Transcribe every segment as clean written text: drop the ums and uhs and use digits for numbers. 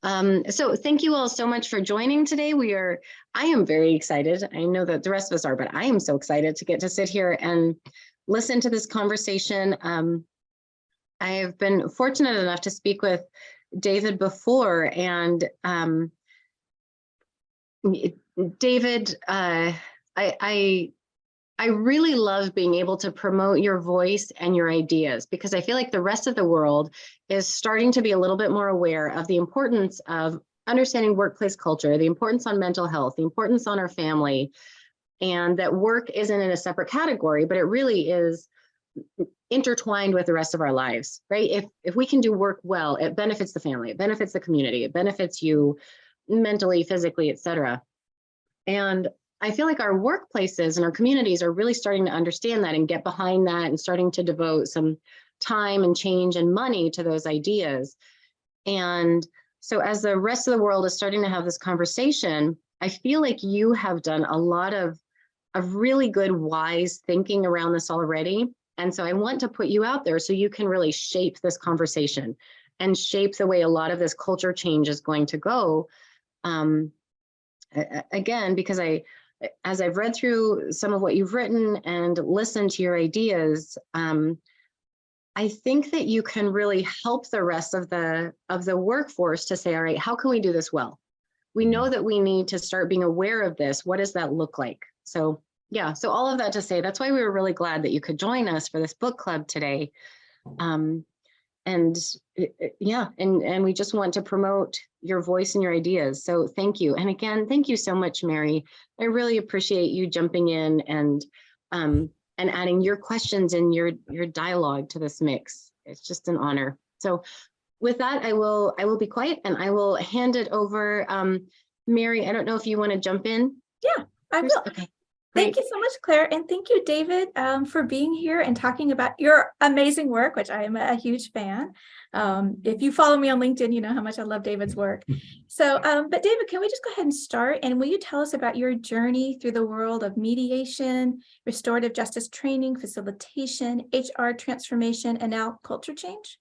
So thank you all so much for joining today. I am very excited. I know that the rest of us are, but I am so excited to get to sit here and listen to this conversation. I have been fortunate enough to speak with David before, and David, I really love being able to promote your voice and your ideas, because I feel like the rest of the world is starting to be a little bit more aware of the importance of understanding workplace culture, the importance on mental health, the importance on our family, and that work isn't in a separate category, but it really is intertwined with the rest of our lives, right? If we can do work well, it benefits the family, it benefits the community, it benefits you mentally, physically, et cetera. And I feel like our workplaces and our communities are really starting to understand that and get behind that and starting to devote some time and change and money to those ideas. And so as the rest of the world is starting to have this conversation, I feel like you have done a lot of really good, wise thinking around this already. And so I want to put you out there so you can really shape this conversation and shape the way a lot of this culture change is going to go. Again, because as I've read through some of what you've written and listened to your ideas, I think that you can really help the rest of the workforce to say, all right, how can we do this well? We know that we need to start being aware of this. What does that look like? So yeah, so all of that to say, that's why we were really glad that you could join us for this book club today. And we just want to promote your voice and your ideas. So thank you. And again, thank you so much, Mary. I really appreciate you jumping in and adding your questions and your dialogue to this mix. It's just an honor. So with that, I will be quiet and I will hand it over. Mary, I don't know if you want to jump in. Yeah, I will. Okay. Thank you so much, Claire. And thank you, David, for being here and talking about your amazing work, which I am a huge fan. If you follow me on LinkedIn, you know how much I love David's work. So, but David, can we just go ahead and start? And will you tell us about your journey through the world of mediation, restorative justice training, facilitation, HR transformation, and now culture change?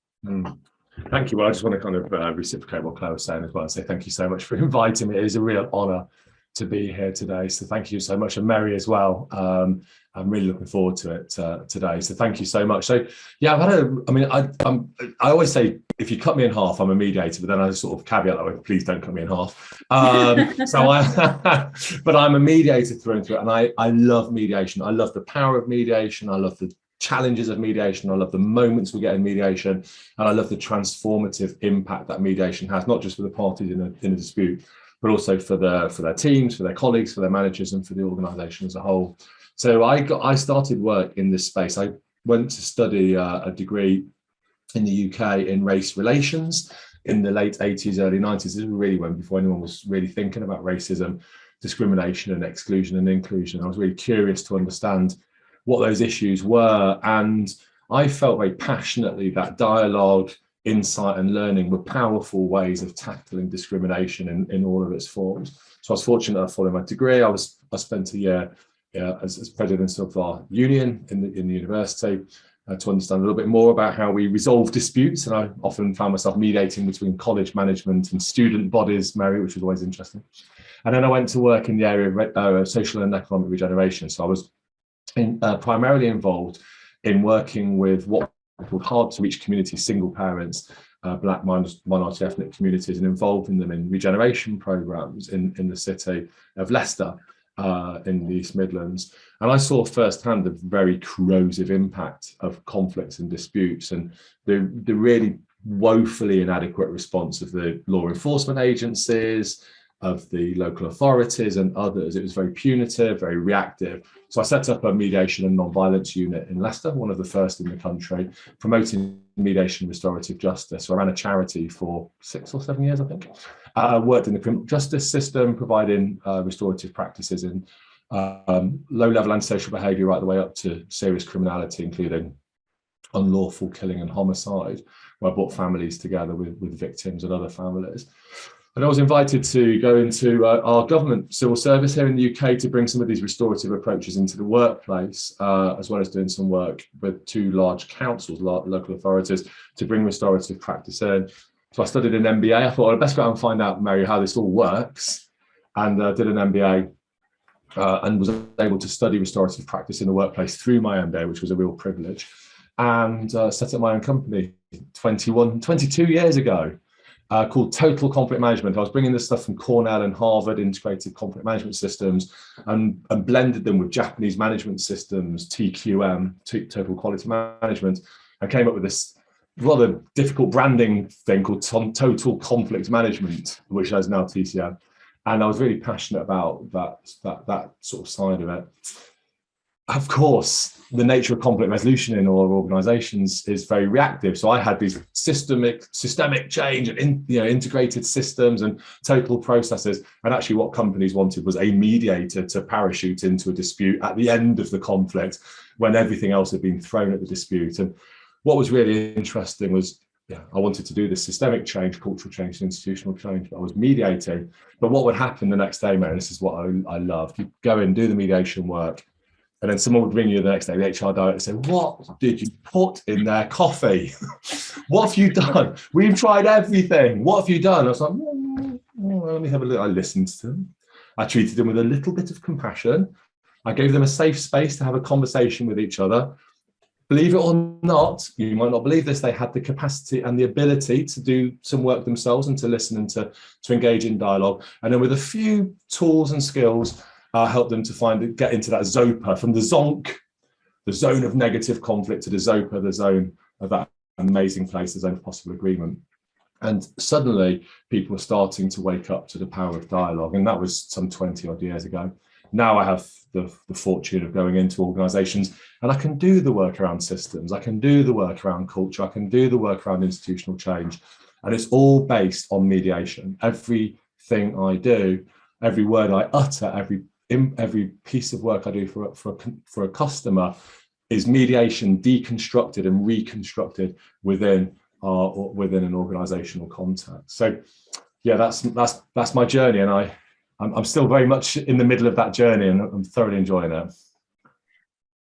Thank you. Well, I just want to kind of reciprocate what Claire was saying as well. So thank you so much for inviting me. It is a real honor to be here today. So thank you so much. And Mary as well. I'm really looking forward to it today. So thank you so much. So yeah, I always say, if you cut me in half, I'm a mediator, but then I sort of caveat that with, please don't cut me in half. But I'm a mediator through and through. And I love mediation. I love the power of mediation. I love the challenges of mediation. I love the moments we get in mediation. And I love the transformative impact that mediation has, not just for the parties in a dispute, but also for their teams, for their colleagues, for their managers, and for the organisation as a whole. So I started work in this space. I went to study a degree in the UK in race relations in the late 80s, early 90s. This was really before anyone was really thinking about racism, discrimination and exclusion and inclusion. I was really curious to understand what those issues were. And I felt very passionately that dialogue, insight and learning were powerful ways of tackling discrimination in all of its forms. So I was fortunate enough following my degree. I spent a year as president of our union in the university to understand a little bit more about how we resolve disputes. And I often found myself mediating between college management and student bodies, Mary, which was always interesting. And then I went to work in the area of social and economic regeneration. So I was primarily involved in working with what called hard to reach communities, single parents, Black minority ethnic communities, and involving them in regeneration programs in the city of Leicester in the East Midlands. And I saw firsthand the very corrosive impact of conflicts and disputes and the really woefully inadequate response of the law enforcement agencies, of the local authorities and others. It was very punitive, very reactive. So I set up a mediation and non-violence unit in Leicester, one of the first in the country, promoting mediation and restorative justice. So I ran a charity for 6 or 7 years, I think. Worked in the criminal justice system, providing restorative practices in low-level antisocial behaviour right the way up to serious criminality, including unlawful killing and homicide, where I brought families together with victims and other families. And I was invited to go into our government civil service here in the UK to bring some of these restorative approaches into the workplace, as well as doing some work with 2 large councils, local authorities, to bring restorative practice in. So I studied an MBA. I thought, well, I'd best go out and find out, Mary, how this all works. And did an MBA and was able to study restorative practice in the workplace through my MBA, which was a real privilege. And set up my own company 22 years ago called Total Conflict Management. I was bringing this stuff from Cornell and Harvard, integrated conflict management systems, and blended them with Japanese management systems, TQM, Total Quality Management, and came up with this rather difficult branding thing called Total Conflict Management, which is now TCM. And I was really passionate about that sort of side of it. Of course, the nature of conflict resolution in all organizations is very reactive. So I had these systemic change and integrated systems and total processes. And actually what companies wanted was a mediator to parachute into a dispute at the end of the conflict when everything else had been thrown at the dispute. And what was really interesting was, I wanted to do this systemic change, cultural change, institutional change, but I was mediating. But what would happen the next day, Mary, this is what I loved. You go in, do the mediation work, and then someone would ring you the next day, the HR director, and say, what did you put in their coffee? What have you done? We've tried everything. What have you done? I was like, let me have a look. I listened to them. I treated them with a little bit of compassion. I gave them a safe space to have a conversation with each other. Believe it or not, you might not believe this, they had the capacity and the ability to do some work themselves and to listen and to engage in dialogue. And then with a few tools and skills, help them to get into that ZOPA, from the zonk, the zone of negative conflict, to the ZOPA, the zone of that amazing place, the zone of possible agreement. And suddenly people were starting to wake up to the power of dialogue. And that was some 20 odd years ago. Now I have the fortune of going into organizations and I can do the work around systems. I can do the work around culture. I can do the work around institutional change. And it's all based on mediation. Everything I do, every word I utter, every piece of work I do for a customer is mediation deconstructed and reconstructed within an organizational context. So yeah, that's my journey, and I'm still very much in the middle of that journey, and I'm thoroughly enjoying it.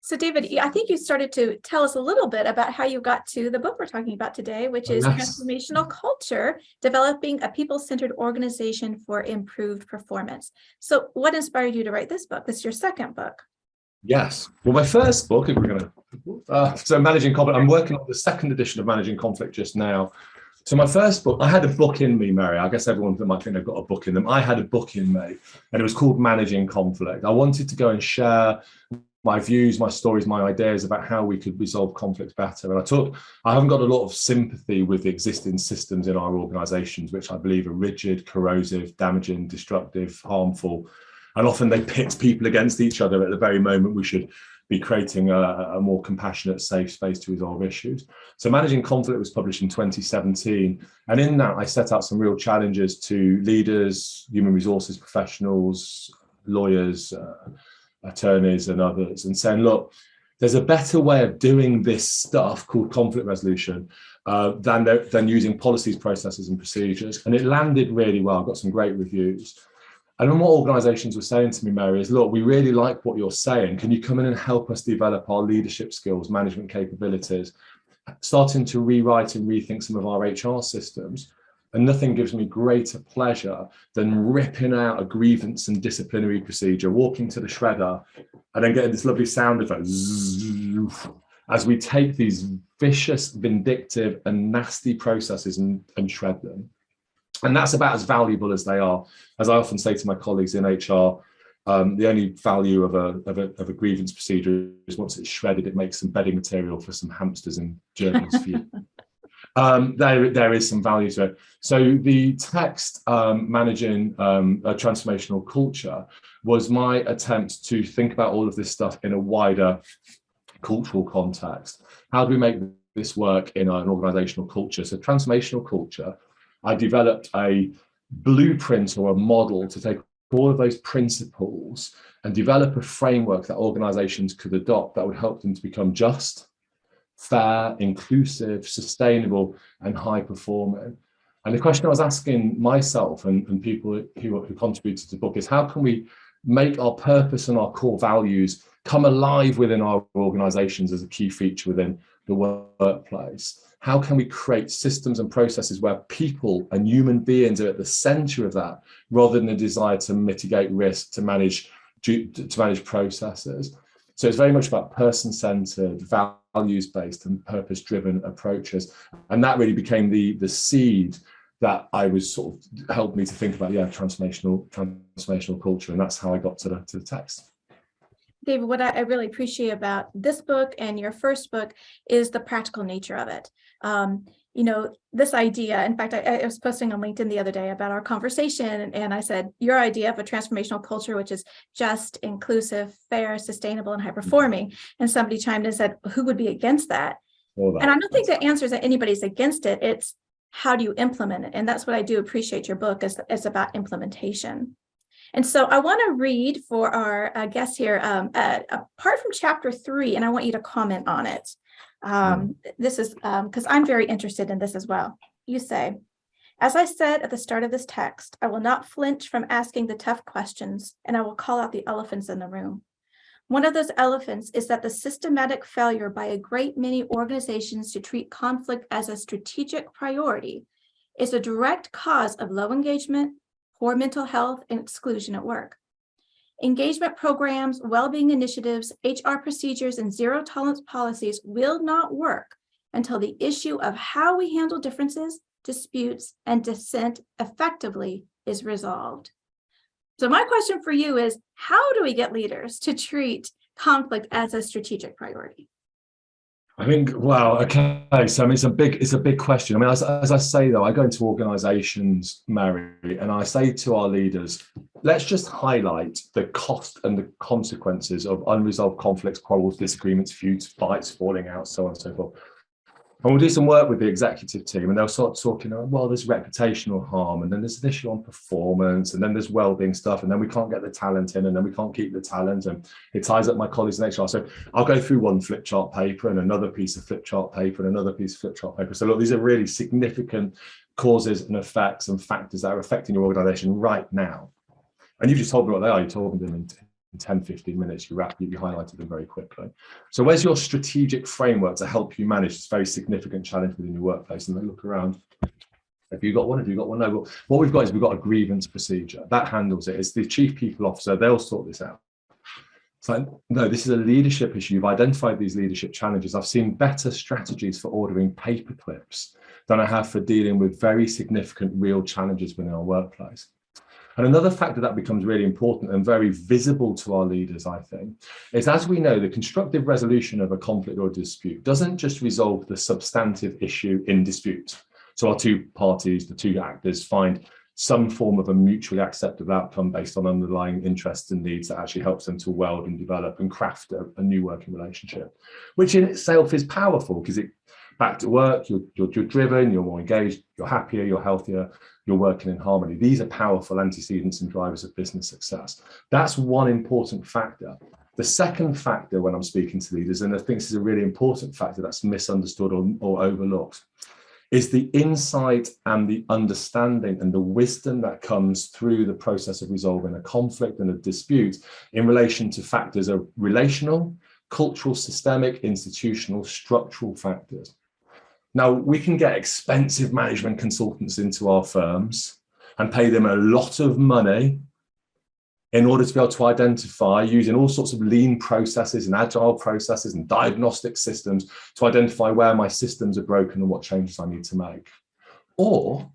So David, I think you started to tell us a little bit about how you got to the book we're talking about today, which is Transformational Culture, Developing a People-Centered Organization for Improved Performance. So what inspired you to write this book? This is your second book. Yes. Well, my first book, if we're going to, so Managing Conflict, I'm working on the second edition of Managing Conflict just now. So my first book, I had a book in me, Mary. I guess everyone might think they've got a book in them. I had a book in me, and it was called Managing Conflict. I wanted to go and share my views, my stories, my ideas about how we could resolve conflicts better. And I haven't got a lot of sympathy with the existing systems in our organizations, which I believe are rigid, corrosive, damaging, destructive, harmful. And often they pit people against each other at the very moment we should be creating a more compassionate, safe space to resolve issues. So Managing Conflict was published in 2017. And in that, I set out some real challenges to leaders, human resources professionals, lawyers, attorneys and others, and saying, look, there's a better way of doing this stuff called conflict resolution than using policies, processes and procedures. And it landed really well. I got some great reviews. And then what organizations were saying to me, Mary, is, look, we really like what you're saying. Can you come in and help us develop our leadership skills, management capabilities, starting to rewrite and rethink some of our HR systems? And nothing gives me greater pleasure than ripping out a grievance and disciplinary procedure, walking to the shredder, and then getting this lovely sound effect as we take these vicious, vindictive and nasty processes and shred them. And that's about as valuable as they are. As I often say to my colleagues in HR, the only value of a grievance procedure is once it's shredded, it makes some bedding material for some hamsters and journeys for you. There is some value to it. So the text, Managing a Transformational Culture, was my attempt to think about all of this stuff in a wider cultural context. How do we make this work in an organizational culture? So transformational culture, I developed a blueprint or a model to take all of those principles and develop a framework that organizations could adopt that would help them to become just, fair, inclusive, sustainable, and high performing. And the question I was asking myself and people who contributed to the book is, how can we make our purpose and our core values come alive within our organizations as a key feature within the workplace? how can we create systems and processes where people and human beings are at the center of that, rather than a desire to mitigate risk, to manage processes. So it's very much about person-centered, values-based and purpose-driven approaches. And that really became the seed that I was sort of helped me to think about, transformational culture. And that's how I got to the text. David, what I really appreciate about this book and your first book is the practical nature of it. This idea, in fact, I was posting on LinkedIn the other day about our conversation, and I said, your idea of a transformational culture, which is just, inclusive, fair, sustainable, and high-performing. And somebody chimed in and said, who would be against that? And I don't think the answer is that anybody's against it. It's how do you implement it? And that's what I do appreciate your book is about implementation. And so I want to read for our guests here, apart from chapter 3, and I want you to comment on it. This is because I'm very interested in this as well. You say, as I said at the start of this text, I will not flinch from asking the tough questions, and I will call out the elephants in the room. One of those elephants is that the systematic failure by a great many organizations to treat conflict as a strategic priority is a direct cause of low engagement, poor mental health, and exclusion at work. Engagement programs, well-being initiatives, HR procedures, and zero-tolerance policies will not work until the issue of how we handle differences, disputes, and dissent effectively is resolved. So my question for you is, how do we get leaders to treat conflict as a strategic priority? I think, wow, okay. So I mean, it's a big question. I mean, as I say, though, I go into organizations, Mary, and I say to our leaders, let's just highlight the cost and the consequences of unresolved conflicts, quarrels, disagreements, feuds, fights, falling out, so on and so forth. And we'll do some work with the executive team, and they'll start talking, well, there's reputational harm, and then there's an issue on performance, and then there's well-being stuff, and then we can't get the talent in, and then we can't keep the talent, and it ties up my colleagues in HR. So I'll go through one flip chart paper and another piece of flip chart paper and another piece of flip chart paper. So look, these are really significant causes and effects and factors that are affecting your organization right now. And you just told me what they are. You told me them in 10, 15 minutes, you highlighted them very quickly. So where's your strategic framework to help you manage this very significant challenge within your workplace? And they look around. Have you got one? Have you got one? No. Well, what we've got is we've got a grievance procedure. That handles it. It's the chief people officer. They'll sort this out. So no, this is a leadership issue. You've identified these leadership challenges. I've seen better strategies for ordering paper clips than I have for dealing with very significant real challenges within our workplace. And another factor that becomes really important and very visible to our leaders, I think, is, as we know, the constructive resolution of a conflict or a dispute doesn't just resolve the substantive issue in dispute. So our two parties, the two actors, find some form of a mutually acceptable outcome based on underlying interests and needs that actually helps them to weld and develop and craft a new working relationship, which in itself is powerful because it back to work, you're driven, you're more engaged, you're happier, you're healthier, you're working in harmony. These are powerful antecedents and drivers of business success. That's one important factor. The second factor when I'm speaking to leaders, and I think this is a really important factor that's misunderstood or overlooked, is the insight and the understanding and the wisdom that comes through the process of resolving a conflict and a dispute in relation to factors of relational, cultural, systemic, institutional, structural factors. Now, we can get expensive management consultants into our firms and pay them a lot of money in order to be able to identify, using all sorts of lean processes and agile processes and diagnostic systems, to identify where my systems are broken and what changes I need to make. Or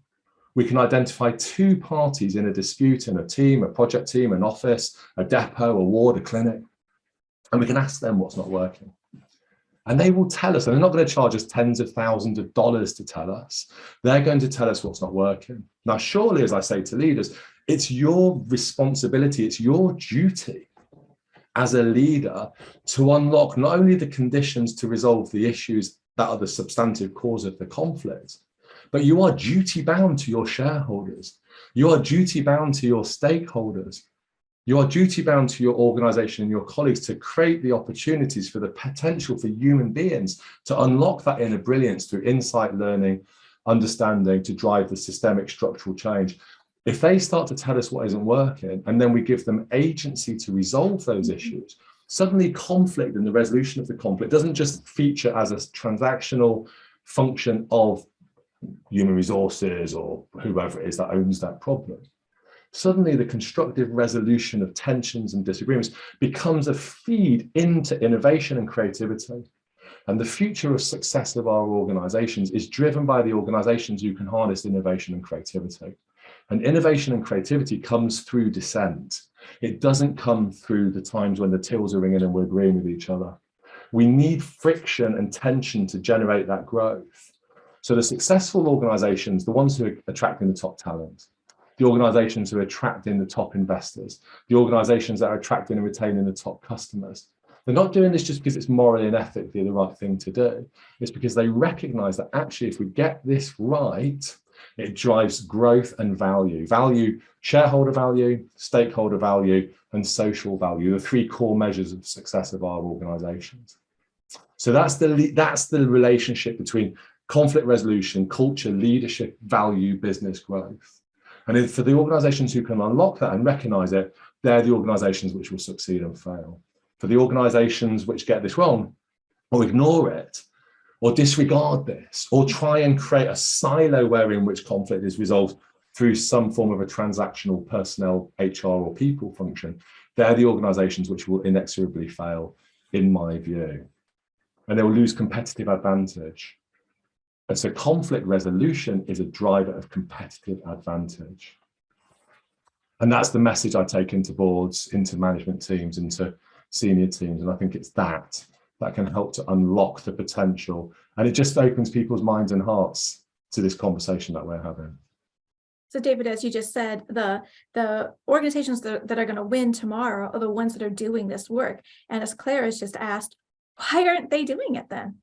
we can identify two parties in a dispute, in a team, a project team, an office, a depot, a ward, a clinic, and we can ask them what's not working. And they will tell us, and they're not going to charge us tens of thousands of dollars to tell us. They're going to tell us what's not working. Now, surely, as I say to leaders, it's your responsibility, it's your duty as a leader to unlock not only the conditions to resolve the issues that are the substantive cause of the conflict, but you are duty bound to your shareholders. You are duty bound to your stakeholders. You are duty bound to your organization and your colleagues to create the opportunities for the potential for human beings to unlock that inner brilliance through insight, learning, understanding, to drive the systemic structural change. If they start to tell us what isn't working, and then we give them agency to resolve those issues, suddenly conflict and the resolution of the conflict doesn't just feature as a transactional function of human resources or whoever it is that owns that problem. Suddenly the constructive resolution of tensions and disagreements becomes a feed into innovation and creativity. And the future of success of our organizations is driven by the organizations who can harness innovation and creativity. And innovation and creativity comes through dissent. It doesn't come through the times when the tills are ringing and we're agreeing with each other. We need friction and tension to generate that growth. So the successful organizations, the ones who are attracting the top talent, the organizations who are attracting the top investors, the organizations that are attracting and retaining the top customers, they're not doing this just because it's morally and ethically the right thing to do. It's because they recognize that actually, if we get this right, it drives growth and value. Value, shareholder value, stakeholder value, and social value, the three core measures of success of our organizations. So that's the relationship between conflict resolution, culture, leadership, value, business growth. And for the organizations who can unlock that and recognize it, they're the organizations which will succeed and fail. For the organizations which get this wrong or ignore it or disregard this or try and create a silo wherein which conflict is resolved through some form of a transactional personnel, HR or people function, they're the organizations which will inexorably fail, in my view. And they will lose competitive advantage. And so conflict resolution is a driver of competitive advantage. And that's the message I take into boards, into management teams, into senior teams. And I think it's that can help to unlock the potential. And it just opens people's minds and hearts to this conversation that we're having. So David, as you just said, the organizations that are going to win tomorrow are the ones that are doing this work. And as Claire has just asked, why aren't they doing it then?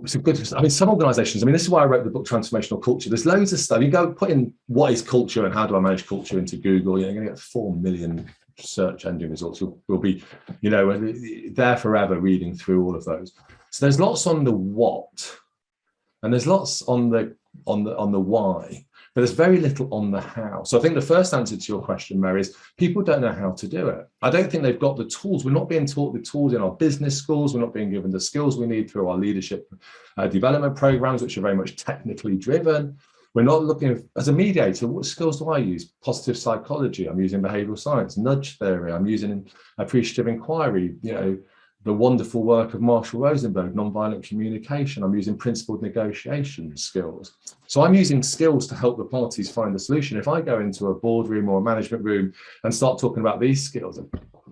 It's a good, I mean, some organizations, this is why I wrote the book Transformational Culture. There's loads of stuff. You go put in what is culture and how do I manage culture into Google, you're going to get 4 million search engine results. We'll be, there forever reading through all of those. So there's lots on the what, and there's lots on the why, but there's very little on the how. So I think the first answer to your question, Mary, is people don't know how to do it. I don't think they've got the tools. We're not being taught the tools in our business schools. We're not being given the skills we need through our leadership development programs, which are very much technically driven. We're not looking, as a mediator, what skills do I use? Positive psychology, I'm using behavioral science, nudge theory, I'm using appreciative inquiry, the wonderful work of Marshall Rosenberg, nonviolent communication. I'm using principled negotiation skills. So I'm using skills to help the parties find a solution. If I go into a boardroom or a management room and start talking about these skills,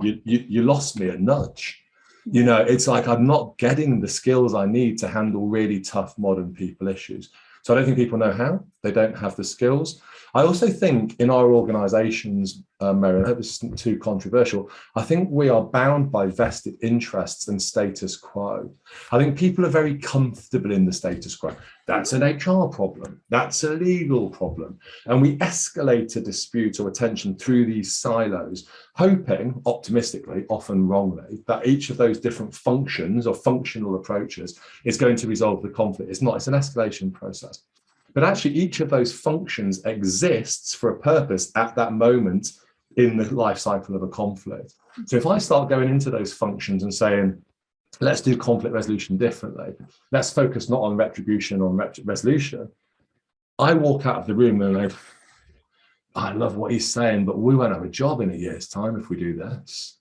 you lost me at nudge. It's like I'm not getting the skills I need to handle really tough modern people issues. So I don't think people know how. They don't have the skills. I also think in our organizations, Mary, I hope this isn't too controversial, I think we are bound by vested interests and status quo. I think people are very comfortable in the status quo. That's an HR problem. That's a legal problem. And we escalate a dispute or a tension through these silos, hoping, optimistically, often wrongly, that each of those different functions or functional approaches is going to resolve the conflict. It's not, it's an escalation process. But actually, each of those functions exists for a purpose at that moment in the life cycle of a conflict. So if I start going into those functions and saying, let's do conflict resolution differently, let's focus not on retribution or resolution, I walk out of the room and I love what he's saying, but we won't have a job in a year's time if we do this.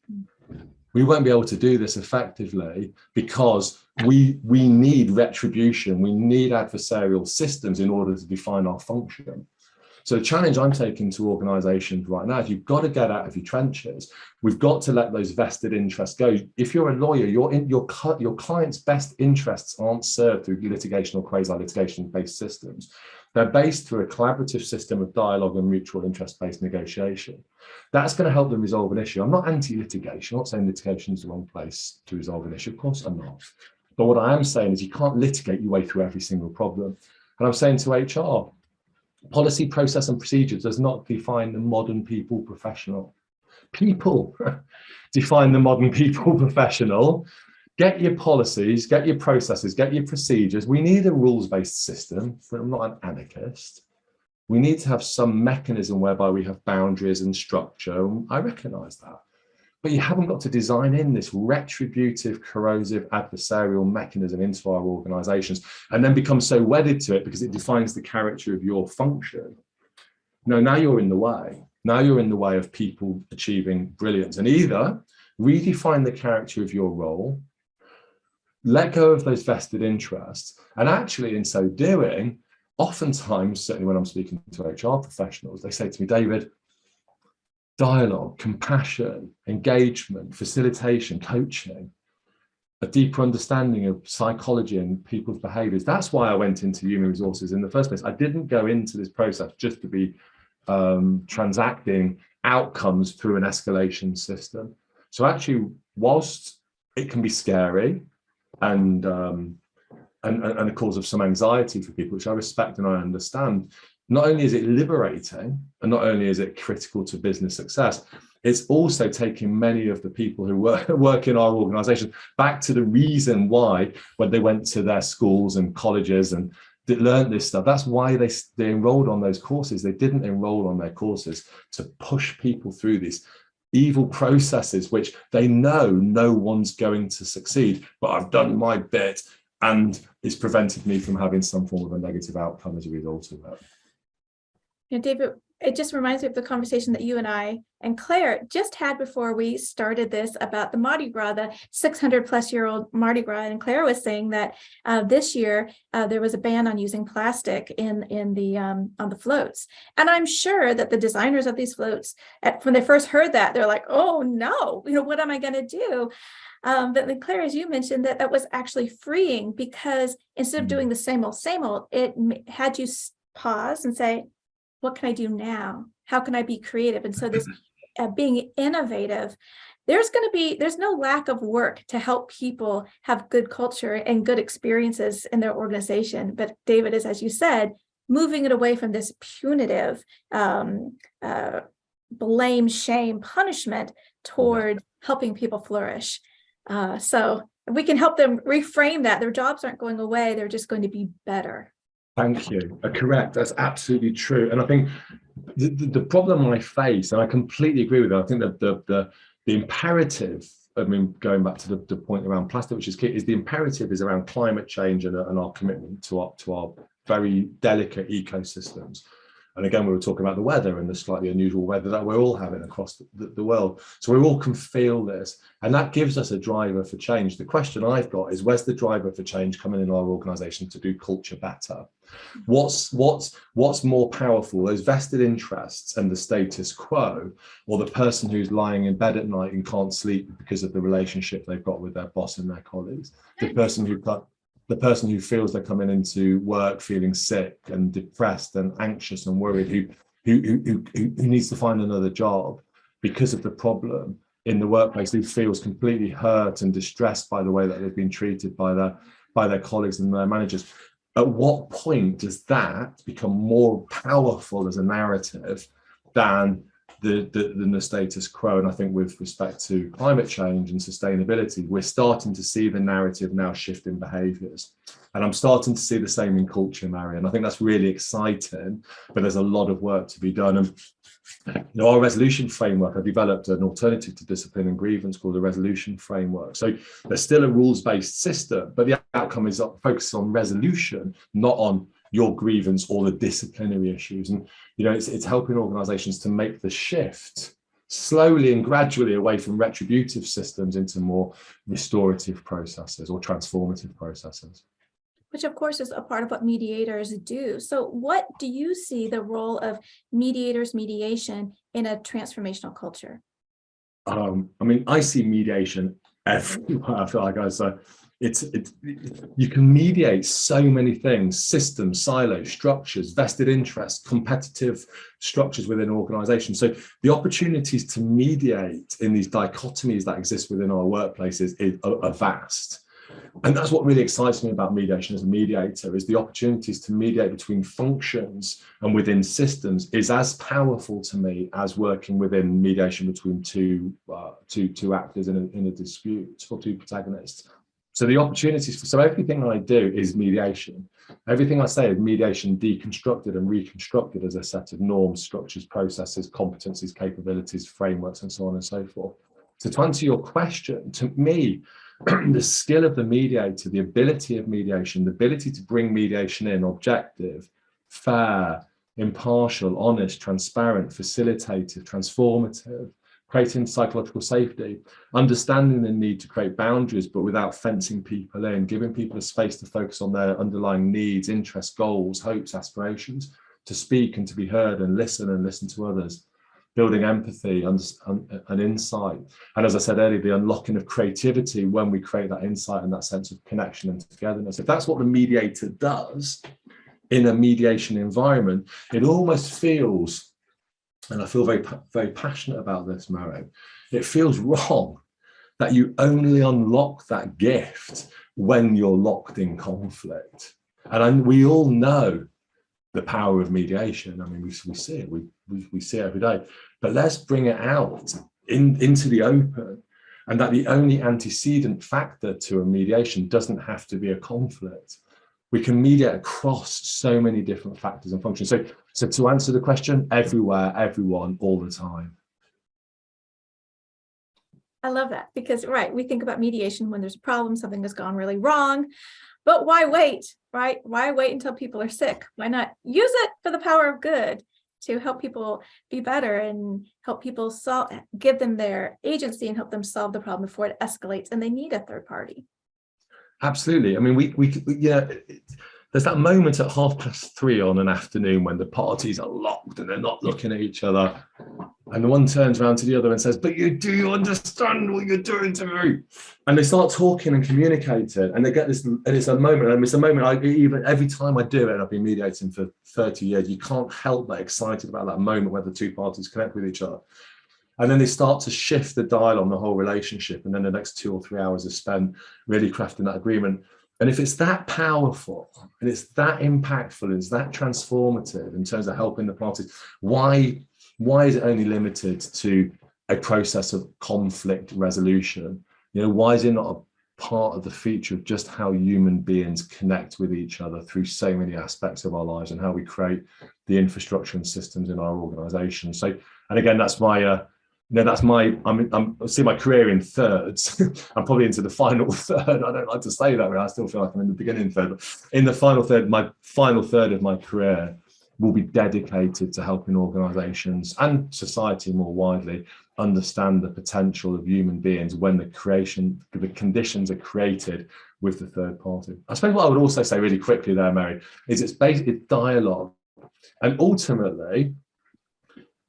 We won't be able to do this effectively because we need retribution. We need adversarial systems in order to define our function. So the challenge I'm taking to organizations right now is you've got to get out of your trenches. We've got to let those vested interests go. If you're a lawyer, your client's best interests aren't served through litigation or quasi-litigation based systems. They're based through a collaborative system of dialogue and mutual interest-based negotiation. That's going to help them resolve an issue. I'm not anti-litigation. I'm not saying litigation is the wrong place to resolve an issue. Of course I'm not. But what I am saying is you can't litigate your way through every single problem. And I'm saying to HR, policy, process, and procedure does not define the modern people professional. People define the modern people professional. Get your policies, get your processes, get your procedures. We need a rules-based system. I'm not an anarchist. We need to have some mechanism whereby we have boundaries and structure. I recognize that. but you haven't got to design in this retributive, corrosive, adversarial mechanism into our organizations and then become so wedded to it because it defines the character of your function. No, now you're in the way. Now you're in the way of people achieving brilliance. And either redefine the character of your role, let go of those vested interests, and actually in so doing, oftentimes, certainly when I'm speaking to HR professionals, they say to me, David, dialogue, compassion, engagement, facilitation, coaching, a deeper understanding of psychology and people's behaviors. That's why I went into human resources in the first place. I didn't go into this process just to be transacting outcomes through an escalation system. So actually, whilst it can be scary and a cause of some anxiety for people, which I respect and I understand, not only is it liberating and not only is it critical to business success, it's also taking many of the people who work in our organization back to the reason why, when they went to their schools and colleges and learned this stuff, that's why they enrolled on those courses. They didn't enroll on their courses to push people through these evil processes, which they know no one's going to succeed, but I've done my bit and it's prevented me from having some form of a negative outcome as a result of it. David, it just reminds me of the conversation that you and I and Claire just had before we started this about the Mardi Gras, the 600-plus-year-old Mardi Gras. And Claire was saying that this year there was a ban on using plastic on the floats. And I'm sure that the designers of these floats, when they first heard that, they're like, "Oh no, what am I going to do?" But then Claire, as you mentioned, that was actually freeing, because instead of doing the same old, it had you pause and say, what can I do now? How can I be creative? And so this being innovative, there's no lack of work to help people have good culture and good experiences in their organization. But David is, as you said, moving it away from this punitive blame, shame, punishment toward helping people flourish. So we can help them reframe that. Their jobs aren't going away. They're just going to be better. Thank you. Correct. That's absolutely true. And I think the problem I face, and I completely agree with it, I think that the imperative, I mean, going back to the point around plastic, which is key, is the imperative is around climate change and our commitment to our very delicate ecosystems. And again, we were talking about the weather and the slightly unusual weather that we're all having across the world. So we all can feel this, and that gives us a driver for change. The question I've got is, where's the driver for change coming in our organization to do culture better? What's more powerful, those vested interests and the status quo, or the person who's lying in bed at night and can't sleep because of the relationship they've got with their boss and their colleagues? The person who feels they're coming into work feeling sick and depressed and anxious and worried, who needs to find another job because of the problem in the workplace, who feels completely hurt and distressed by the way that they've been treated by their colleagues and their managers. At what point does that become more powerful as a narrative than the status quo? And I think with respect to climate change and sustainability, we're starting to see the narrative now shift in behaviours. And I'm starting to see the same in culture, Mary. And I think that's really exciting, but there's a lot of work to be done. And our resolution framework, I developed an alternative to discipline and grievance called the resolution framework. So there's still a rules-based system, but the outcome is focused on resolution, not on your grievance or the disciplinary issues. And it's helping organizations to make the shift slowly and gradually away from retributive systems into more restorative processes or transformative processes. Which of course is a part of what mediators do. So what do you see the role of mediation in a transformational culture? I see mediation everywhere. I feel like you can mediate so many things: systems, silos, structures, vested interests, competitive structures within organizations. So the opportunities to mediate in these dichotomies that exist within our workplaces are vast. And that's what really excites me about mediation as a mediator, is the opportunities to mediate between functions and within systems is as powerful to me as working within mediation between two actors in a dispute, or two protagonists. So the opportunities so everything I do is mediation. Everything I say is mediation deconstructed and reconstructed as a set of norms, structures, processes, competencies, capabilities, frameworks, and so on and so forth. So to answer your question, to me, the skill of the mediator, the ability of mediation, the ability to bring mediation in objective, fair, impartial, honest, transparent, facilitative, transformative, creating psychological safety, understanding the need to create boundaries, but without fencing people in, giving people a space to focus on their underlying needs, interests, goals, hopes, aspirations, to speak and to be heard and listen to others, building empathy and insight. And as I said earlier, the unlocking of creativity when we create that insight and that sense of connection and togetherness. If that's what the mediator does in a mediation environment, it almost feels, and I feel very passionate about this, Mary, it feels wrong that you only unlock that gift when you're locked in conflict. And we all know the power of mediation. I mean, we see it, we see it every day, but let's bring it out into the open, and that the only antecedent factor to a mediation doesn't have to be a conflict. We can mediate across so many different factors and functions. So to answer the question, everywhere, everyone, all the time. I love that, because, right, we think about mediation when there's a problem, something has gone really wrong, but why wait, right? Why wait until people are sick? Why not use it for the power of good to help people be better and help people give them their agency and help them solve the problem before it escalates and they need a third party? Absolutely. I mean, there's that moment at 3:30 on an afternoon when the parties are locked and they're not looking at each other, and the one turns around to the other and says, "But do you understand what you're doing to me?" And they start talking and communicating, and they get this, and it's a moment. And it's a moment. Even every time I do it, and I've been mediating for 30 years, you can't help but excited about that moment where the two parties connect with each other. And then they start to shift the dial on the whole relationship. And then the next 2 or 3 hours are spent really crafting that agreement. And if it's that powerful and it's that impactful and it's that transformative in terms of helping the parties, why is it only limited to a process of conflict resolution? Why is it not a part of the feature of just how human beings connect with each other through so many aspects of our lives and how we create the infrastructure and systems in our organization? So, and again, that's my I'm seeing my career in thirds. I'm probably into the final third. I don't like to say that, but I still feel like I'm in the beginning third. But in the final third, my final third of my career will be dedicated to helping organizations and society more widely understand the potential of human beings when the conditions are created with the third party. I suppose what I would also say really quickly there, Mary, is it's dialogue. And ultimately,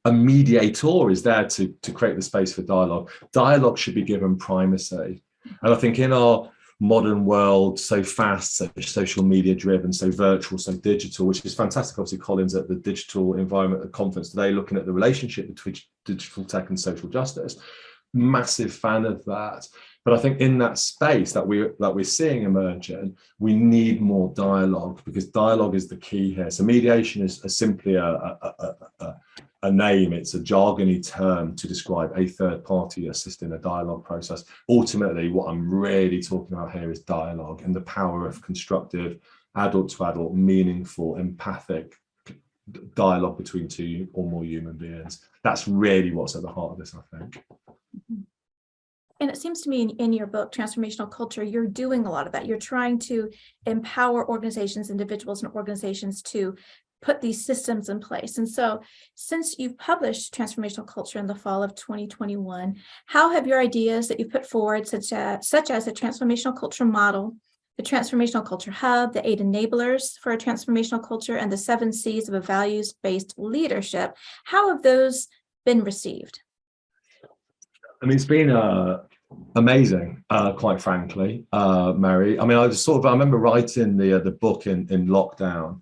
a mediator is there to create the space for dialogue. Dialogue should be given primacy. And I think in our modern world, so fast, so social media driven, so virtual, so digital, which is fantastic. Obviously, Colin's at the Digital Environment Conference today, looking at the relationship between digital tech and social justice. Massive fan of that. But I think in that space that we're seeing emerging, we need more dialogue, because dialogue is the key here. So mediation is simply a name. It's a jargony term to describe a third party assisting a dialogue process. Ultimately, what I'm really talking about here is dialogue and the power of constructive, adult to adult, meaningful, empathic dialogue between two or more human beings. That's really what's at the heart of this, I think. And it seems to me in your book, Transformational Culture, you're doing a lot of that. You're trying to empower organizations, individuals, and organizations to put these systems in place. And so since you've published Transformational Culture in the fall of 2021, how have your ideas that you put forward, such as the Transformational Culture Model, the Transformational Culture Hub, the 8 enablers for a transformational culture, and the 7 C's of a values-based leadership, how have those been received? I mean, it's been amazing, quite frankly, Mary. I mean, I remember writing the book in lockdown,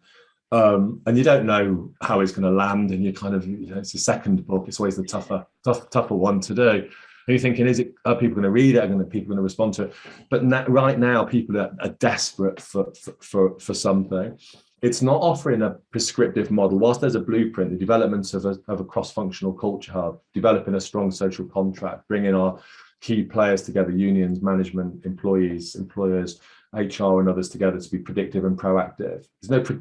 and you don't know how it's going to land, and you kind of, it's the second book. It's always the tougher one to do. And you're thinking, are people going to read it? Are people going to respond to it? But right now, people are desperate for something. It's not offering a prescriptive model. Whilst there's a blueprint, the development of a cross-functional culture hub, developing a strong social contract, bringing our key players together, unions, management, employees, employers, HR and others together to be predictive and proactive.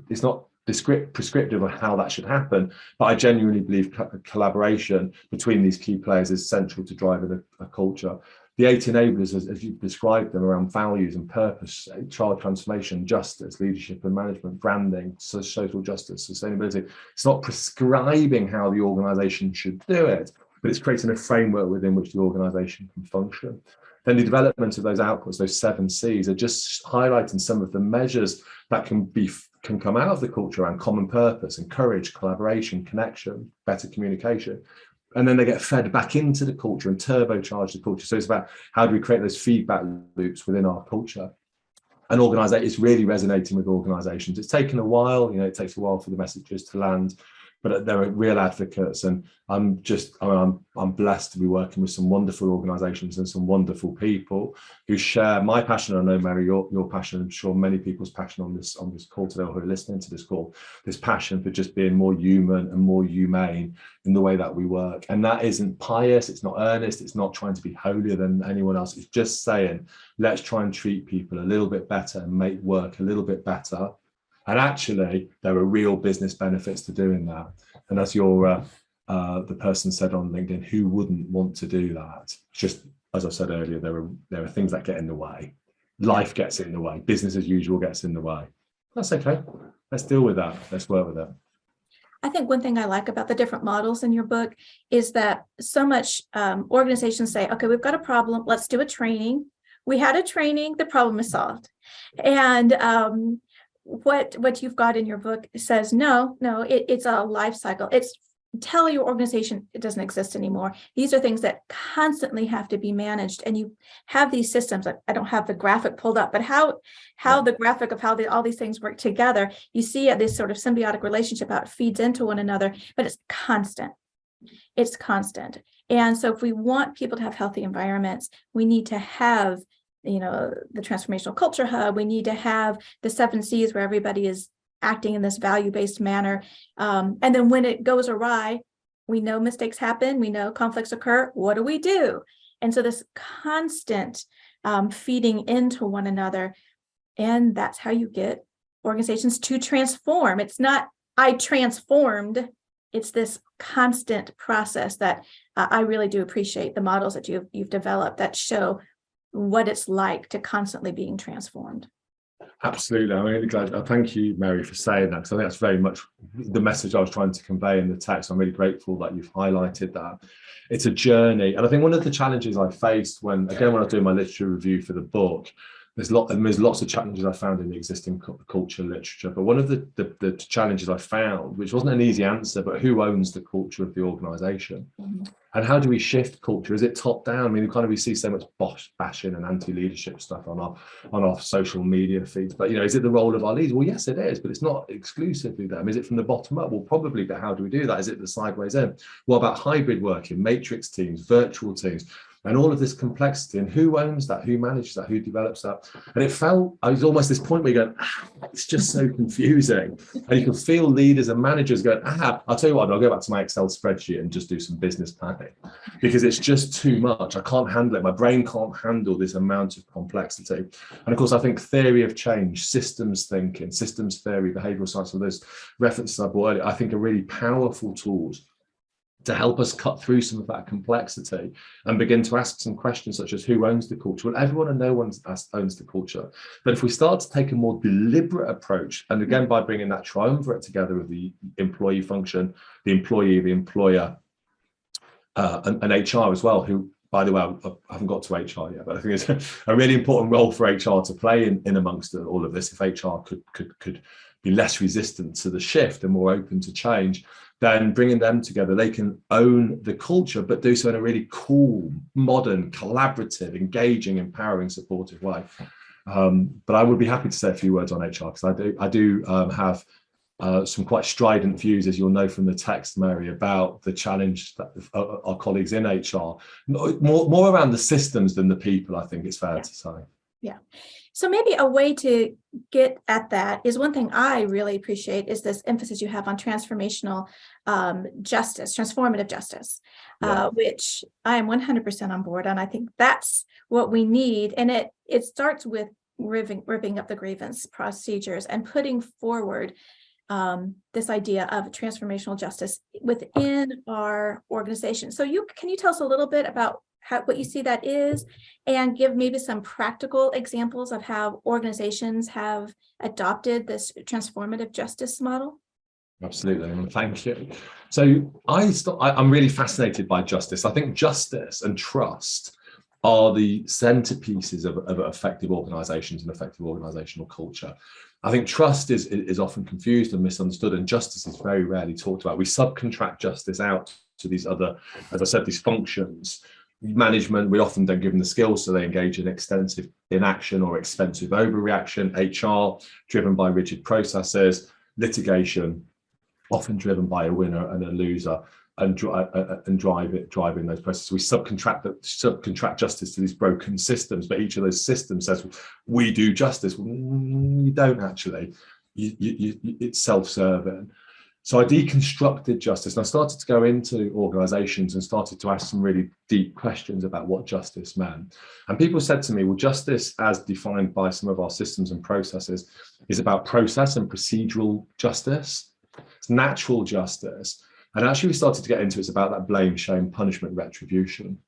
It's not prescriptive of how that should happen, but I genuinely believe collaboration between these key players is central to driving a culture. The 8 enablers, as you've described them, around values and purpose, child transformation, justice, leadership and management, branding, social justice, sustainability. It's not prescribing how the organisation should do it, but it's creating a framework within which the organisation can function. Then the development of those outputs, those 7 C's, are just highlighting some of the measures that can come out of the culture around common purpose, encourage collaboration, connection, better communication. And then they get fed back into the culture and turbocharge the culture. So it's about how do we create those feedback loops within our culture. And it's really resonating with organizations. It's taken a while, it takes a while for the messages to land, but they're real advocates. And I'm blessed to be working with some wonderful organizations and some wonderful people who share my passion. I know, Mary, your passion. I'm sure many people's passion on this call today, or who are listening to this call, this passion for just being more human and more humane in the way that we work. And that isn't pious, it's not earnest, it's not trying to be holier than anyone else. It's just saying, let's try and treat people a little bit better and make work a little bit better. And actually, there are real business benefits to doing that. And as the person said on LinkedIn, who wouldn't want to do that? Just as I said earlier, there are things that get in the way. Life gets in the way. Business as usual gets in the way. That's okay. Let's deal with that. Let's work with it. I think one thing I like about the different models in your book is that so much organizations say, okay, we've got a problem. Let's do a training. We had a training. The problem is solved. And what you've got in your book says, no, it's a life cycle. It's tell your organization it doesn't exist anymore. These are things that constantly have to be managed, and you have these systems. I don't have the graphic pulled up, but how the graphic of how all these things work together, you see this sort of symbiotic relationship, how it feeds into one another, but it's constant. It's constant. And so if we want people to have healthy environments, we need to have the Transformational Culture Hub. We need to have the 7 C's where everybody is acting in this value-based manner. And then when it goes awry, we know mistakes happen. We know conflicts occur. What do we do? And so this constant feeding into one another. And that's how you get organizations to transform. It's not, I transformed. It's this constant process that I really do appreciate the models that you've developed that show what it's like to constantly being transformed. Absolutely. I'm really glad. Thank you, Mary, for saying that, because I think that's very much the message I was trying to convey in the text. I'm really grateful that you've highlighted that. It's a journey. And I think one of the challenges I faced when I was doing my literature review for the book, there's lots of challenges I found in the existing culture literature. But one of the challenges I found, which wasn't an easy answer, but who owns the culture of the organization? Mm-hmm. And how do we shift culture? Is it top down? I mean, we see so much bashing and anti-leadership stuff on our social media feeds. But is it the role of our leaders? Well, yes, it is, but it's not exclusively them. Is it from the bottom up? Well, probably. But how do we do that? Is it the sideways in? What about hybrid working, matrix teams, virtual teams? And all of this complexity, and who owns that, who manages that, who develops that? And I was almost this point where you go, it's just so confusing. And you can feel leaders and managers going, I'll tell you what, I'll go back to my Excel spreadsheet and just do some business planning, because it's just too much. I can't handle it. My brain can't handle this amount of complexity. And of course, I think theory of change, systems thinking, systems theory, behavioral science, all those references I brought earlier, I think are really powerful tools to help us cut through some of that complexity and begin to ask some questions such as who owns the culture? Well, everyone and no one owns the culture. But if we start to take a more deliberate approach, and again, by bringing that triumvirate together of the employee function, the employee, the employer, and HR as well, who, by the way, I haven't got to HR yet, but I think it's a really important role for HR to play in amongst all of this. If HR could be less resistant to the shift and more open to change, then bringing them together, they can own the culture, but do so in a really cool, modern, collaborative, engaging, empowering, supportive way. But I would be happy to say a few words on HR, because I do have some quite strident views, as you'll know from the text, Mary, about the challenge that our colleagues in HR, more around the systems than the people, I think it's fair to say. Yeah. So maybe a way to get at that is, one thing I really appreciate is this emphasis you have on transformational justice, transformative justice, which I am 100% on board on. I think that's what we need. And it starts with ripping up the grievance procedures and putting forward this idea of transformational justice within our organization. So can you tell us a little bit about what you see that is, and give maybe some practical examples of how organizations have adopted this transformative justice model? Absolutely, and thank you. So I'm really fascinated by justice. I think justice and trust are the centerpieces of effective organizations and effective organizational culture. I think trust is often confused and misunderstood, and justice is very rarely talked about. We subcontract justice out to these other, as I said, these functions. Management, we often don't give them the skills, so they engage in extensive inaction or expensive overreaction. HR, driven by rigid processes. Litigation, often driven by a winner and a loser, and driving those processes. We subcontract justice to these broken systems, but each of those systems says we do justice. You don't actually. It's self-serving. So I deconstructed justice, and I started to go into organizations and started to ask some really deep questions about what justice meant. And people said to me, well, justice as defined by some of our systems and processes is about process and procedural justice. It's natural justice. And actually we started to get into it's about that blame, shame, punishment, retribution.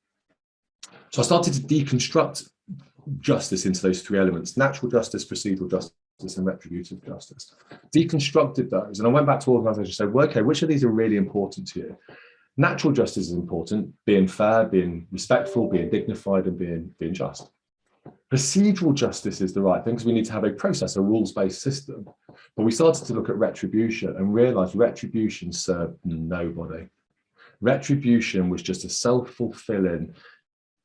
So I started to deconstruct justice into those three elements: natural justice, procedural justice, and retributive justice. Deconstructed those, and I went back to organizations and said, well, okay, which of these are really important to you? Natural justice is important: being fair, being respectful, being dignified, and being just. Procedural justice is the right thing because we need to have a process, a rules-based system. But we started to look at retribution and realized retribution served nobody. Retribution was just a self-fulfilling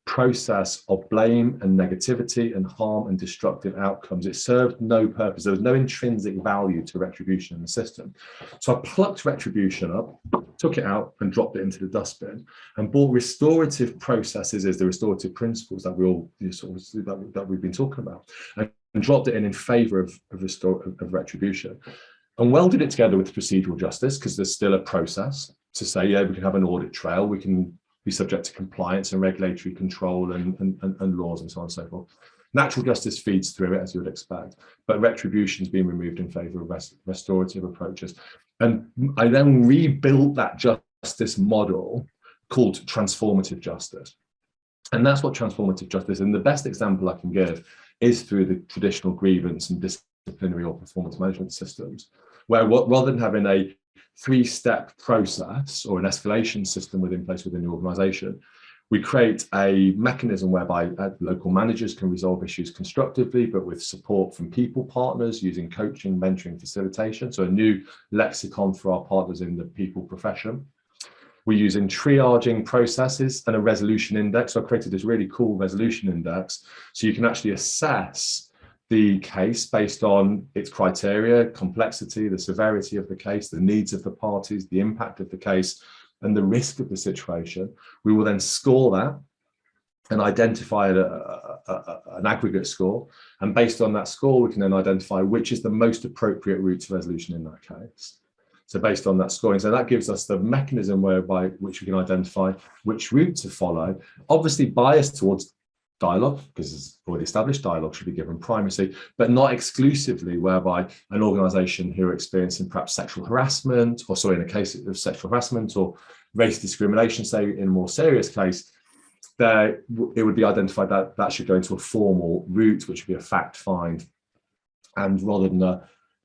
process of blame and negativity and harm and destructive outcomes. It served no purpose. There was no intrinsic value to retribution in the system. So I plucked retribution up, took it out and dropped it into the dustbin, and brought restorative processes as the restorative principles that we all that we've been talking about, and dropped it in favor of retribution, and welded it together with procedural justice, because there's still a process to say, yeah, we can have an audit trail, we can be subject to compliance and regulatory control and laws and so on and so forth. Natural justice feeds through it, as you would expect, but retribution has been removed in favor of restorative approaches. And I then rebuilt that justice model called transformative justice. And that's what transformative justice is. And the best example I can give is through the traditional grievance and disciplinary or performance management systems, where rather than having a three-step process or an escalation system within the organization, we create a mechanism whereby local managers can resolve issues constructively, but with support from people partners using coaching, mentoring, facilitation. So a new lexicon for our partners in the people profession. We're using triaging processes and a resolution index. So I created this really cool resolution index, so you can actually assess the case based on its criteria, complexity, the severity of the case, the needs of the parties, the impact of the case, and the risk of the situation. We will then score that and identify an aggregate score. And based on that score, we can then identify which is the most appropriate route to resolution in that case. So based on that scoring, so that gives us the mechanism whereby which we can identify which route to follow, obviously biased towards dialogue, because it's already established dialogue should be given primacy, but not exclusively, whereby an organization who are experiencing perhaps sexual harassment, or sorry, in a case of sexual harassment or race discrimination, say in a more serious case, it would be identified that that should go into a formal route, which would be a fact find. And rather than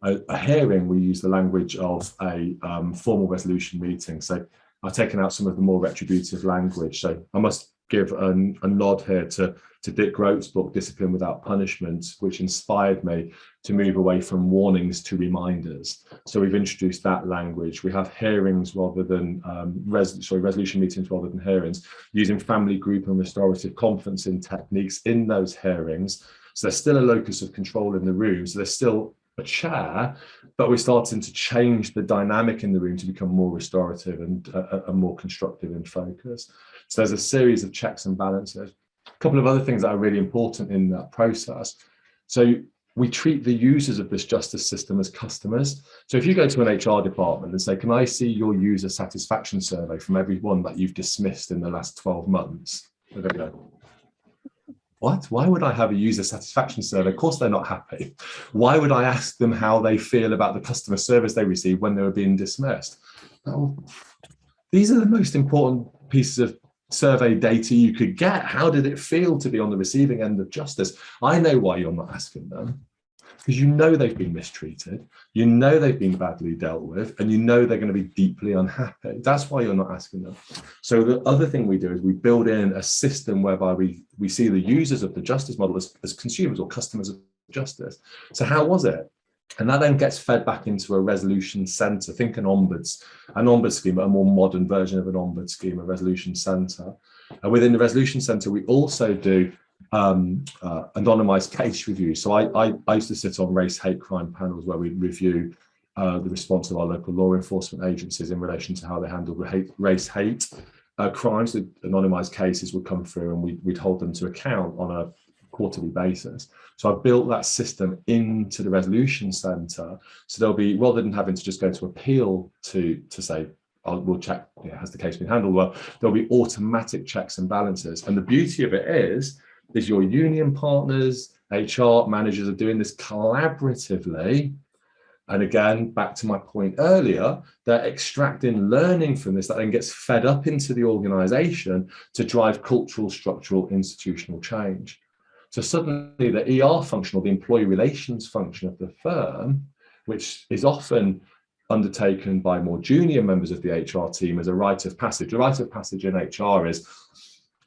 a hearing, we use the language of a formal resolution meeting. So I've taken out some of the more retributive language. So I must give a nod here to Dick Grote's book, Discipline Without Punishment, which inspired me to move away from warnings to reminders. So we've introduced that language. We have hearings rather than, resolution meetings rather than hearings, using family group and restorative conferencing techniques in those hearings. So there's still a locus of control in the room. So there's still a chair, but we're starting to change the dynamic in the room to become more restorative and more constructive in focus. So there's a series of checks and balances. A couple of other things that are really important in that process. So we treat the users of this justice system as customers. So if you go to an HR department and say, can I see your user satisfaction survey from everyone that you've dismissed in the last 12 months? There we go. what? Why would I have a user satisfaction survey? Of course they're not happy. Why would I ask them how they feel about the customer service they received when they were being dismissed? Oh, these are the most important pieces of survey data you could get. How did it feel to be on the receiving end of justice? I know why you're not asking them, because you know they've been mistreated, you know they've been badly dealt with, and you know they're going to be deeply unhappy. That's why you're not asking them. So the other thing we do is we build in a system whereby we see the users of the justice model as consumers or customers of justice. So how was it? And that then gets fed back into a resolution centre. Think an ombuds scheme, a more modern version of an ombuds scheme, a resolution centre. And within the resolution centre, we also do anonymized case reviews. So I used to sit on race hate crime panels where we review the response of our local law enforcement agencies in relation to how they handle race hate crimes. The anonymized cases would come through and we'd hold them to account on a quarterly basis. So I built that system into the resolution centre. So there'll be, rather than having to just go to appeal to say, we'll check, has the case been handled well, there'll be automatic checks and balances. And the beauty of it is your union partners, HR managers are doing this collaboratively. And again, back to my point earlier, they're extracting learning from this that then gets fed up into the organisation to drive cultural, structural, institutional change. So suddenly the ER function, or the employee relations function of the firm, which is often undertaken by more junior members of the HR team as a rite of passage. A rite of passage in HR is,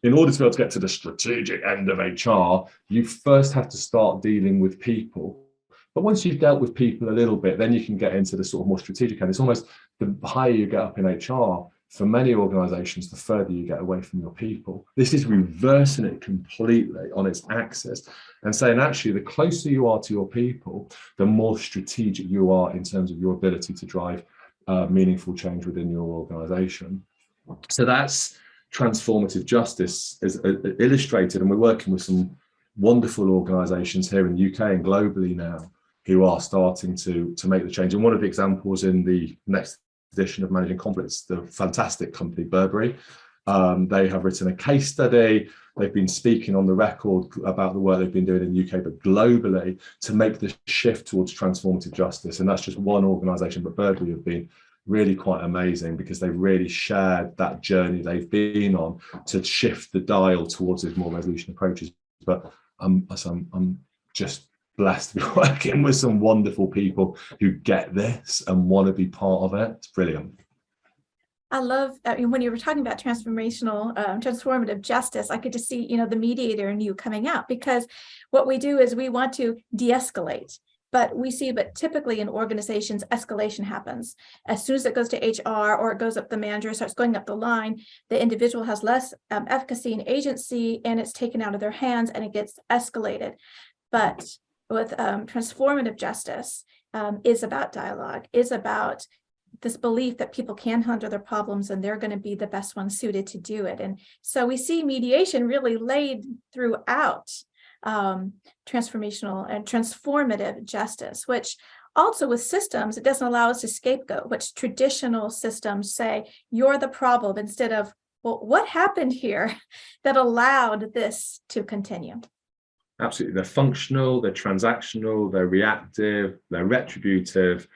in order to be able to get to the strategic end of HR, you first have to start dealing with people. But once you've dealt with people a little bit, then you can get into the sort of more strategic end. It's almost the higher you get up in HR, for many organizations, the further you get away from your people. This is reversing it completely on its axis and saying, actually, the closer you are to your people, the more strategic you are in terms of your ability to drive meaningful change within your organization. So that's transformative justice is illustrated, and we're working with some wonderful organizations here in the UK and globally now who are starting to make the change. And one of the examples in the next edition of Managing Conflicts, the fantastic company Burberry, they have written a case study. They've been speaking on the record about the work they've been doing in the UK, but globally, to make the shift towards transformative justice. And that's just one organisation, but Burberry have been really quite amazing because they've really shared that journey they've been on to shift the dial towards these more resolution approaches. But I'm just blessed to be working with some wonderful people who get this and want to be part of it. It's brilliant. I love when you were talking about transformative justice, I could just see, the mediator in you coming out, because what we do is we want to de-escalate. But typically in organizations, escalation happens. As soon as it goes to HR or it goes up the manager, starts going up the line, the individual has less efficacy and agency, and it's taken out of their hands and it gets escalated. But with transformative justice is about dialogue, is about this belief that people can handle their problems and they're going to be the best ones suited to do it. And so we see mediation really laid throughout transformational and transformative justice, which also with systems, it doesn't allow us to scapegoat, which traditional systems say, you're the problem, instead of, well, what happened here that allowed this to continue? Absolutely. They're functional, they're transactional, they're reactive, they're retributive,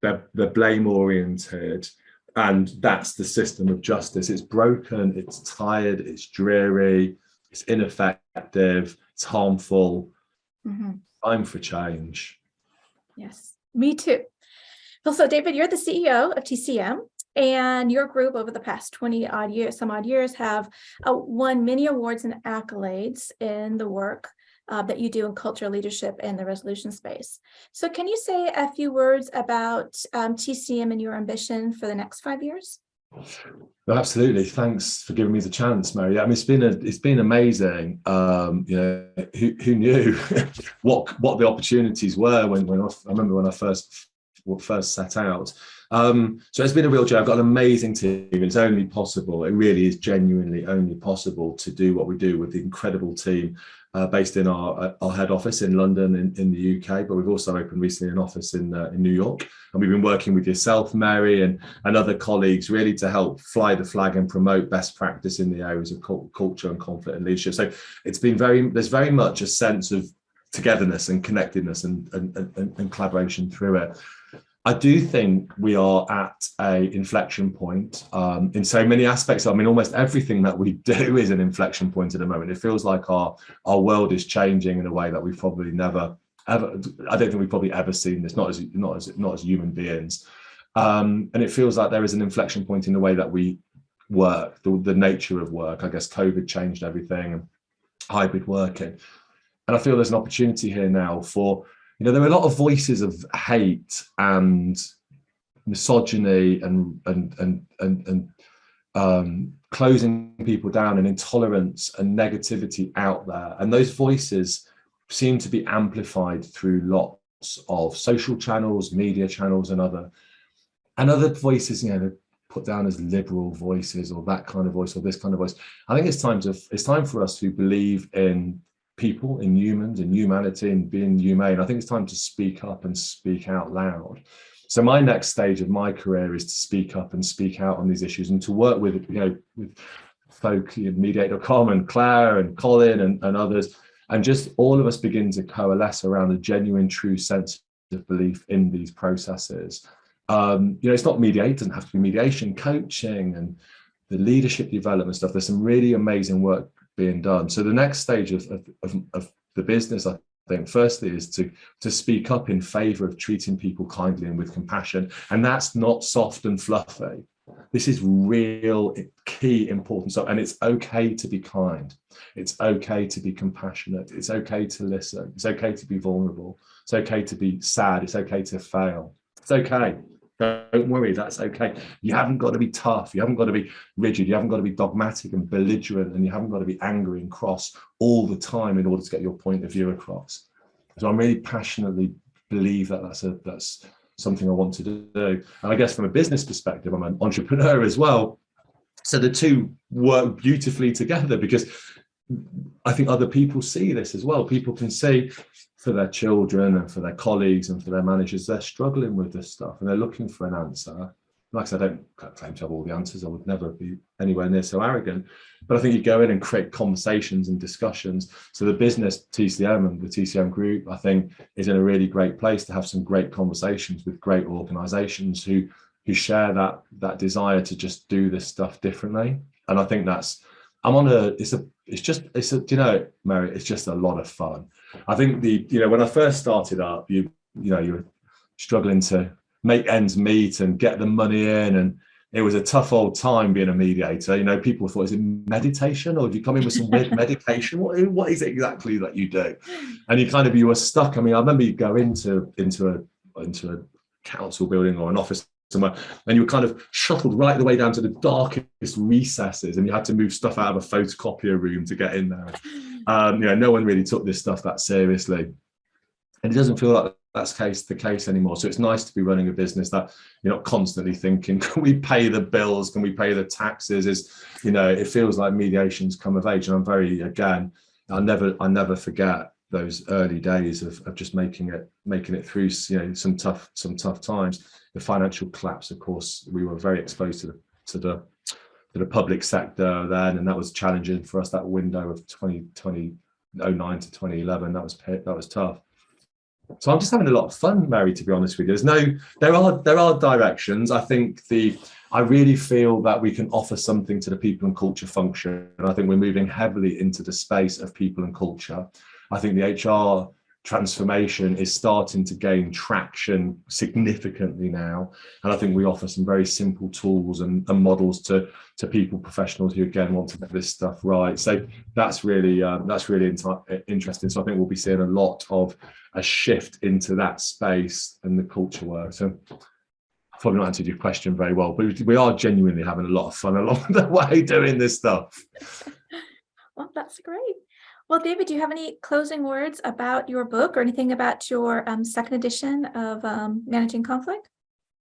they're blame oriented. And that's the system of justice. It's broken, it's tired, it's dreary, it's ineffective, it's harmful. Time for change. Yes, me too. Well, so David, you're the CEO of TCM, and your group over the past 20 odd years have won many awards and accolades in the work that you do in culture, leadership, and the resolution space. So can you say a few words about TCM and your ambition for the next 5 years? Absolutely. Thanks for giving me the chance, Mary. I mean, it's been amazing. Who knew what the opportunities were when I remember when I first set out. So it's been a real joy. I've got an amazing team. It's only possible, it really is genuinely only possible to do what we do with the incredible team based in our head office in London in the UK, but we've also opened recently an office in New York. And we've been working with yourself, Mary, and other colleagues really to help fly the flag and promote best practice in the areas of culture and conflict and leadership. So it's been there's very much a sense of togetherness and connectedness and collaboration through it. I do think we are at a inflection point in so many aspects. I mean, almost everything that we do is an inflection point at the moment. It feels like our world is changing in a way that we've probably never ever. I don't think we've probably ever seen this. Not as human beings, and it feels like there is an inflection point in the way that we work, the nature of work. I guess COVID changed everything, and hybrid working, and I feel there's an opportunity here now for. There are a lot of voices of hate and misogyny and closing people down and intolerance and negativity out there. And those voices seem to be amplified through lots of social channels, media channels, and other voices, they're put down as liberal voices or that kind of voice or this kind of voice. I think it's time for us to believe in people, in humans, in humanity, and being humane. I think it's time to speak up and speak out loud. So my next stage of my career is to speak up and speak out on these issues and to work with folk at Mediate.com and Claire and Colin and others, and just all of us begin to coalesce around a genuine, true sense of belief in these processes. It's not mediate, it doesn't have to be mediation, coaching and the leadership development stuff. There's some really amazing work being done. So the next stage of the business, I think, firstly, is to speak up in favor of treating people kindly and with compassion. And that's not soft and fluffy. This is real, key, important stuff. And it's okay to be kind. It's okay to be compassionate. It's okay to listen. It's okay to be vulnerable. It's okay to be sad. It's okay to fail. It's okay. Don't worry, that's okay. You haven't got to be tough. You haven't got to be rigid. You haven't got to be dogmatic and belligerent, and you haven't got to be angry and cross all the time in order to get your point of view across. So I really passionately believe that that's something I want to do. And I guess from a business perspective, I'm an entrepreneur as well. So the two work beautifully together because I think other people see this as well. People can see for their children and for their colleagues and for their managers, they're struggling with this stuff and they're looking for an answer. Like I said, I don't claim to have all the answers. I would never be anywhere near so arrogant. But I think you go in and create conversations and discussions. So the business TCM and the TCM group, I think, is in a really great place to have some great conversations with great organizations who share that desire to just do this stuff differently. And I think Mary, it's just a lot of fun. I think when I first started up, you were struggling to make ends meet and get the money in, and it was a tough old time being a mediator. People thought, is it meditation or do you come in with some weird medication? What is it exactly that you do? And you were stuck. I mean, I remember you go into a council building or an office somewhere, and you were kind of shuttled right the way down to the darkest recesses, and you had to move stuff out of a photocopier room to get in there. No one really took this stuff that seriously, and it doesn't feel like that's the case anymore. So it's nice to be running a business that you're not constantly thinking, can we pay the bills? Can we pay the taxes? It feels like mediation's come of age, and I'm very, again, I never forget those early days of just making it through some tough times. The financial collapse, of course, we were very exposed to the public sector then, and that was challenging for us. That window of 2009 to 2011, that was tough. So I'm just having a lot of fun, Mary, to be honest with you. There are directions. I think I really feel that we can offer something to the people and culture function, and I think we're moving heavily into the space of people and culture. I think the HR transformation is starting to gain traction significantly now, and I think we offer some very simple tools and models to people, professionals who again want to get this stuff right. So that's really interesting. So I think we'll be seeing a lot of a shift into that space and the culture work. So I've probably not answered your question very well, but we are genuinely having a lot of fun along the way doing this stuff. Well, that's great. Well, David, do you have any closing words about your book or anything about your second edition of Managing Conflict?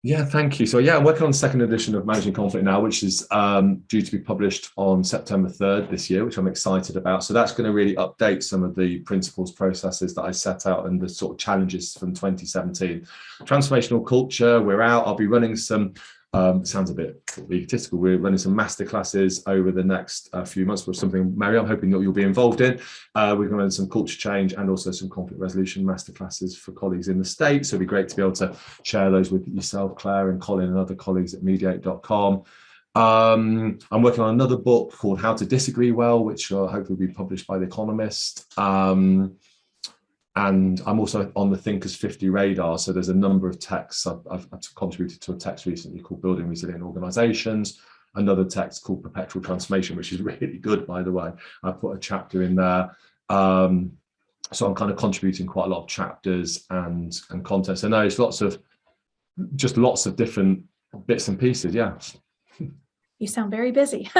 Yeah, thank you. So yeah, I'm working on the second edition of Managing Conflict now, which is due to be published on September 3rd this year, which I'm excited about. So that's going to really update some of the principles, processes that I set out and the sort of challenges from 2017. Transformational Culture, we're out. I'll be running some, it sounds a bit egotistical, we're running some masterclasses over the next few months, for something, Mary, I'm hoping that you'll be involved in. We're going to run some culture change and also some conflict resolution masterclasses for colleagues in the States. So it'd be great to be able to share those with yourself, Claire, and Colin and other colleagues at mediate.com. I'm working on another book called How to Disagree Well, which hopefully will be published by The Economist. And I'm also on the Thinkers 50 radar. So there's a number of texts. I've contributed to a text recently called Building Resilient Organizations, another text called Perpetual Transformation, which is really good, by the way. I put a chapter in there. So I'm kind of contributing quite a lot of chapters and content. So no, it's lots of different bits and pieces. Yeah. You sound very busy.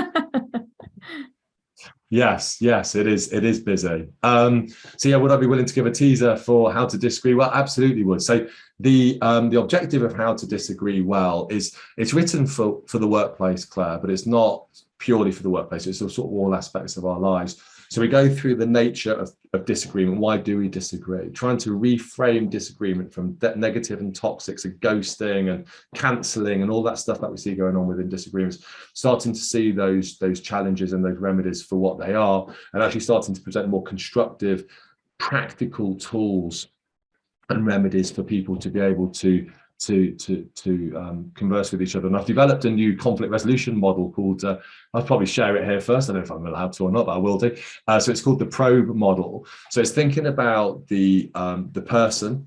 Yes, it is busy. So yeah, would I be willing to give a teaser for How to Disagree Well? Absolutely would. So the objective of How to Disagree Well is, it's written for the workplace, Claire, but it's not purely for the workplace. It's sort of all aspects of our lives. So we go through the nature of disagreement. Why do we disagree? Trying to reframe disagreement from negative and toxic, so ghosting and cancelling and all that stuff that we see going on within disagreements, starting to see those challenges and those remedies for what they are, and actually starting to present more constructive, practical tools and remedies for people to be able to converse with each other. And I've developed a new conflict resolution model called, I'll probably share it here first, I don't know if I'm allowed to or not, but I will do. So it's called the probe model. So it's thinking about the person,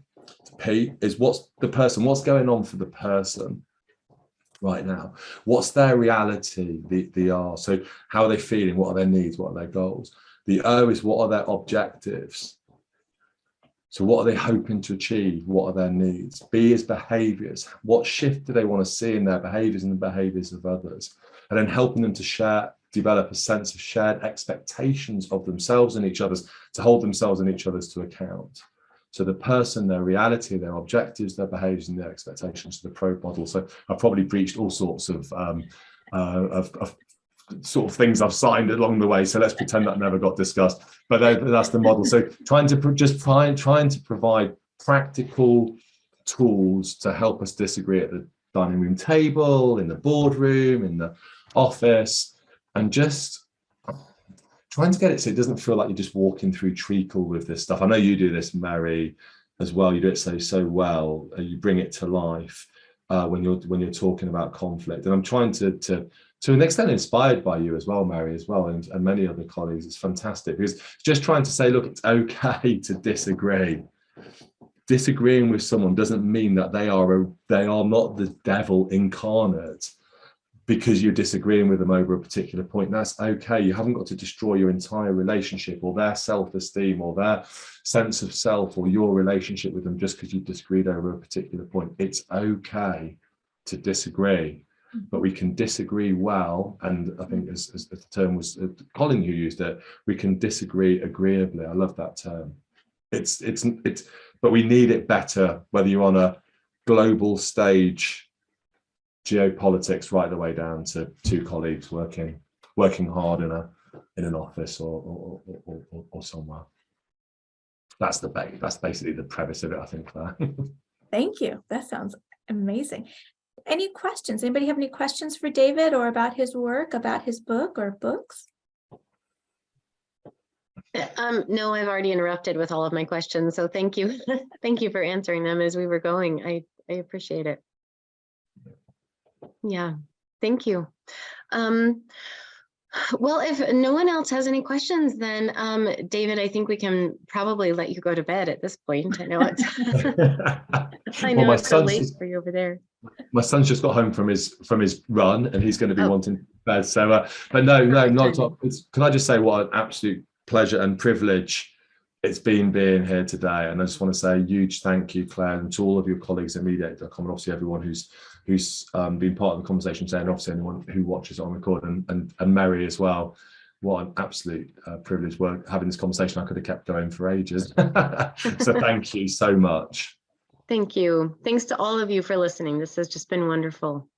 P, is what's going on for the person right now? What's their reality, the R, so how are they feeling, what are their needs, what are their goals? The O is what are their objectives? So what are they hoping to achieve? What are their needs? B is behaviours. What shift do they want to see in their behaviours and the behaviours of others? And then helping them to develop a sense of shared expectations of themselves and each other's, to hold themselves and each other's to account. So the person, their reality, their objectives, their behaviours and their expectations, the probe model. So I've probably breached all sorts of sort of things I've signed along the way, so let's pretend that never got discussed, but that's the model. So trying to provide practical tools to help us disagree at the dining room table, in the boardroom, in the office, and just trying to get it so it doesn't feel like you're just walking through treacle with this stuff. I know you do this, Mary, as well. You do it so well. You bring it to life when you're talking about conflict, and I'm trying to an extent inspired by you as well, Mary, as well, and many other colleagues. It's fantastic because just trying to say, look, it's okay to disagree. Disagreeing with someone doesn't mean that they are not the devil incarnate because you're disagreeing with them over a particular point. That's okay. You haven't got to destroy your entire relationship or their self-esteem or their sense of self or your relationship with them just because you've disagreed over a particular point. It's okay to disagree. But we can disagree well, and I think as the term was Colin who used it, we can disagree agreeably. I love that term. It's but we need it better, whether you're on a global stage, geopolitics, right the way down to two colleagues working hard in an office or somewhere. That's basically the premise of it, I think, Claire. Thank you. That sounds amazing. Any questions? Anybody have any questions for David or about his work, about his book or books? No, I've already interrupted with all of my questions, so thank you. Thank you for answering them as we were going. I appreciate it. Yeah, thank you. Well, if no one else has any questions, then David, I think we can probably let you go to bed at this point. I know it's it's so late for you over there. My son's just got home from his run, and he's going to be wanting bed. So, but no, not. Can I just say what an absolute pleasure and privilege it's been being here today, and I just want to say a huge thank you, Claire, and to all of your colleagues at mediate.com, and obviously everyone who's been part of the conversation today, and obviously anyone who watches on record, and Mary as well. What an absolute privilege having this conversation. I could have kept going for ages. So thank you so much. Thank you. Thanks to all of you for listening. This has just been wonderful.